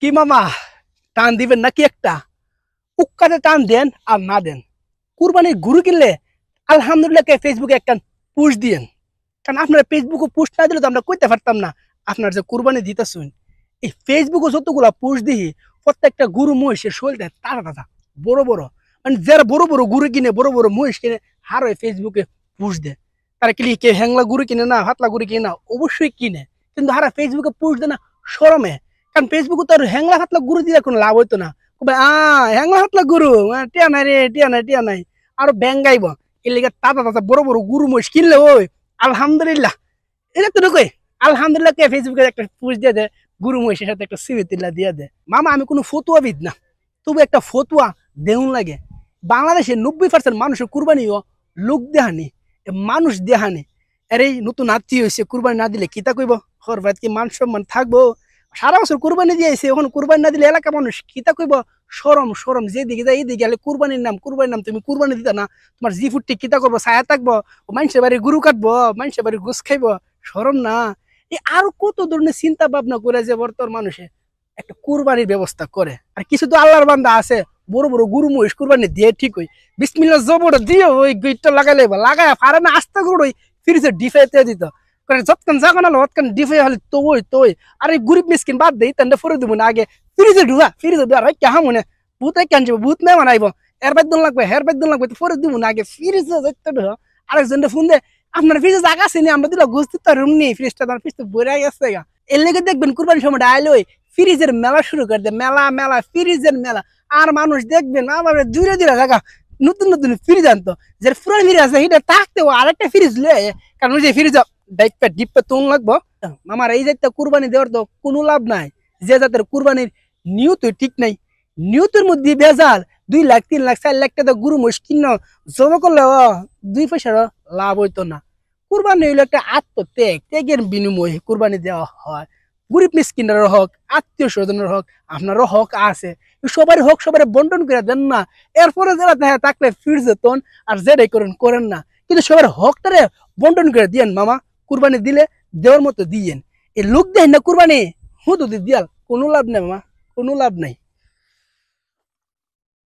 কি মামা, টান দিবেন নাকি একটা? উক্কাতে টান দেন আর না দেন, কুরবানির গরু কিনলে আলহামদুলিল্লাহ ফেসবুকে একটা পুশ দিয়েন। কারণ আপনার ফেসবুকে পুশ না দিলে তো আমরা কইতে পারতাম না আপনার যে কুরবানি দিতেছুন। এই ফেসবুকে যতগুলা পুশ দিই, প্রত্যেকটা গরু মহিষের শরীরটা তাজা তাজা, বড় বড়। মানে যারা বড় বড় গরু কিনে, বড় বড় মহিষ কিনে, হার ওই ফেসবুকে পুশ দেয়। তারা কি কে হ্যাংলা গরু কিনে না, হাতলা গরু কিনে না, অবশ্যই কিনে, কিন্তু হারা ফেসবুকে পুশ দেয় না শরমে। কারণ ফেসবুকে তো আর হ্যাংলা হাতলা গরু দিয়ে কোনো লাভ হইতো না। হ্যাংলা হাতলা গরু টিয়া নাই রে, টিয়া নাই, টিয়া নাই, আরো ব্যাঙ্গাইব। এর লেগে তাজা তাজা বড় বড় গরু মহিষ কিনলে ওই আলহামদুলিল্লাহ। এটা তো কই আলহামদুলিল্লাহ কে ফেসবুকে একটা পুষ দিয়ে দেয়, গুরু মহিষের সাথে একটা সিবিতিল্লা দিয়ে দেয়। মামা আমি কোনো ফতুয়াবিদ না, তবু একটা ফতুয়া দেউন লাগে। বাংলাদেশের 90% মানুষের কুরবানিও লোক দেহানি, মানুষ দেহানি। আরে নতুন আত্মীয় হয়েছে, কুরবানি না দিলে কিতা কইব? হরবাদ কি মান সম্মান থাকবো? সারা বছর কুরবানি দিয়েছে, এখন কুরবানি না দিলে এলাকা মানুষ কিতা কইব? সরম সরম, যেদিকে যায় এইদিকে গেলে কুরবানির নাম, কুরবানির নাম, তুমি কুরবানি দিতা না, তোমার জি ফুটটি কিতা করবো? ছায়া থাকবো, মানুষের বাড়ি গরু কাটবো, মানুষের বাড়ি ঘুষ খাইবো, সরম না? এই আরো কত ধরনের চিন্তা ভাবনা করে যে বর্তমান মানুষে একটা কুরবানির ব্যবস্থা করে। আর কিছু তো আল্লাহর বান্দা আছে, বড় বড় গরু মহিষ কুরবানি দিয়ে ঠিক হই, বিসমিল্লাহ জবর দিয়ে ওই গিটটা লাগাইলে লাগায় পারে না, আস্তে করে ওই ফ্রিজে ডিফাইতে দিত। কারণ যতক্ষণ জাগানো অতক্ষণ ডিফাই হলে তোই আর এই গরিব মিসকিন বাদ দেই তান্ডে ফরে দিব না, আগে ফ্রিজে ঢুয়া, ফ্রিজে ঢুয়া রাই কেহা মনে ভূত কেন যাবো, ভূত মেয়ে বানাইব, এর বাদ দিন লাগবে, হের বাদ দিন লাগবে, ফরে দিব না, আগে ফ্রিজে যাইতে ঢুয়া। আরেকজনটা ফোন দে, আপনার ফ্রিজে জায়গা আছে নি, আমরা দিল ঘুষ দিতে রুম নেই, ফ্রিজটা তোমার ফ্রিজ তো বইরা গেছে গা। এর লেগে দেখবেন কুরবানির সময় আইলই ফ্রিজের মেলা শুরু করে দেয়, মেলা মেলা ফ্রিজের মেলা। আর মানুষ দেখবেন আবার দূরে দূরে জায়গা নতুন নতুন ফ্রিজ আনতো, যে পুরান ফ্রিজ আছে সেটা থাকতেও আরেকটা ফ্রিজ লয়ে, কারণ ওই যে ফ্রিজ ডাইপে ডিপে তোন লাগবো। আমার এই জাতীয় কুরবানি দেওয়ার তো কোনো লাভ নাই, যে জাতের কুরবানির নিয়ত ঠিক নাই, নিয়তের মধ্যে বেজাল। 2 লাখ 3 লাখ 4 লাখ টাকা গরু মহিষ কিন্ন জমা করলে 2 পয়সার লাভ হইতো না। কুরবানি হইলো একটা আত্মত্যাগ, ত্যাগের বিনিময়ে কুরবানি দেওয়া হয়। গরিব মিসকিনের হক, আত্মীয় স্বজনের হক, আপনারও হক আছে, সবার হক সবার বন্টন করে দেন না। এরপরে যারা দেখা থাকলে ফির যেতন আর যেটাই করেন করেন না, কিন্তু সবার হকটারে বন্টন করে দিয়েন মামা। কুরবানি দিলে দেওয়ার মতো দিয়েন। এই লোক দেন না কুরবানি হুদুদি দিয়াল, কোনো লাভ নেই মামা, কোনো লাভ নাই।